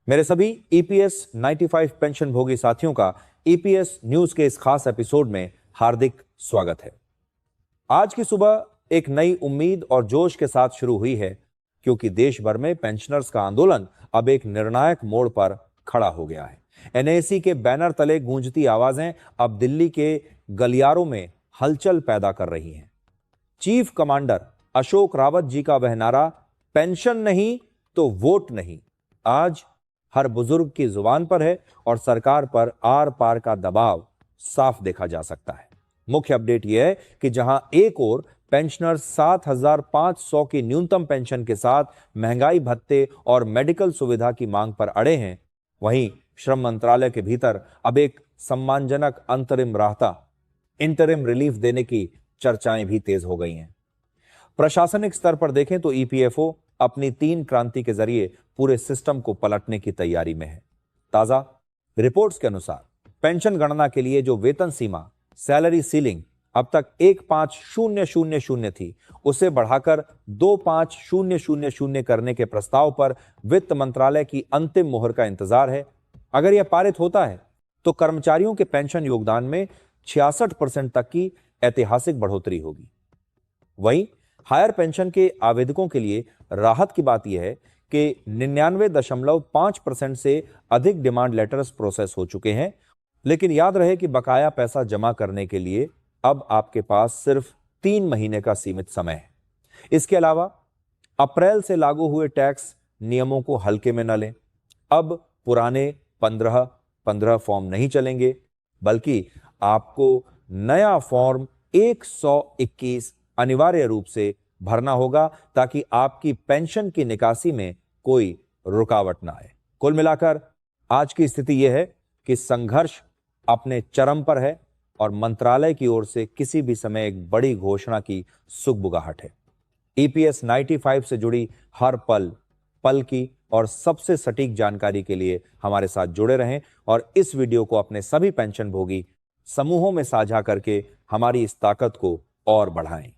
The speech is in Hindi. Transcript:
मेरे सभी ईपीएस 95 पेंशन भोगी साथियों का ईपीएस न्यूज के इस खास एपिसोड में हार्दिक स्वागत है। आज की सुबह एक नई उम्मीद और जोश के साथ शुरू हुई है, क्योंकि देश भर में पेंशनर्स का आंदोलन अब एक निर्णायक मोड़ पर खड़ा हो गया है। एनएसी के बैनर तले गूंजती आवाजें अब दिल्ली के गलियारों में हलचल पैदा कर रही हैं। चीफ कमांडर अशोक रावत जी का वह नारा, पेंशन नहीं तो वोट नहीं, आज हर बुजुर्ग की जुबान पर है और सरकार पर आर पार का दबाव साफ देखा जा सकता है। मुख्य अपडेट यह है कि जहां एक ओर पेंशनर 7,500 की न्यूनतम पेंशन के साथ महंगाई भत्ते और मेडिकल सुविधा की मांग पर अड़े हैं, वहीं श्रम मंत्रालय के भीतर अब एक सम्मानजनक अंतरिम राहता, इंटरिम रिलीफ देने की चर्चाएं भी तेज हो गई हैं। प्रशासनिक स्तर पर देखें तो ईपीएफओ अपनी 3 क्रांति के जरिए पूरे सिस्टम को पलटने की तैयारी में है। ताजा रिपोर्ट्स के अनुसार पेंशन गणना के लिए जो वेतन सीमा, सैलरी सीलिंग अब तक 15,000 थी, उसे बढ़ाकर 25,000 करने के प्रस्ताव पर वित्त मंत्रालय की अंतिम मोहर का इंतजार है। अगर यह पारित होता है तो कर्मचारियों के पेंशन योगदान में 66% तक की ऐतिहासिक बढ़ोतरी होगी। वहीं हायर पेंशन के आवेदकों के लिए राहत की बात यह है कि 99.5% से अधिक डिमांड लेटर्स प्रोसेस हो चुके हैं। लेकिन याद रहे कि बकाया पैसा जमा करने के लिए अब आपके पास सिर्फ 3 महीने का सीमित समय है। इसके अलावा अप्रैल से लागू हुए टैक्स नियमों को हल्के में न लें। अब पुराने 15 फॉर्म नहीं चलेंगे, बल्कि आपको नया फॉर्म 121 अनिवार्य रूप से भरना होगा, ताकि आपकी पेंशन की निकासी में कोई रुकावट ना आए। कुल मिलाकर आज की स्थिति यह है कि संघर्ष अपने चरम पर है और मंत्रालय की ओर से किसी भी समय एक बड़ी घोषणा की सुगबुगाहट है। ईपीएस 95 से जुड़ी हर पल की और सबसे सटीक जानकारी के लिए हमारे साथ जुड़े रहें और इस वीडियो को अपने सभी पेंशन भोगी समूहों में साझा करके हमारी इस ताकत को और बढ़ाएं।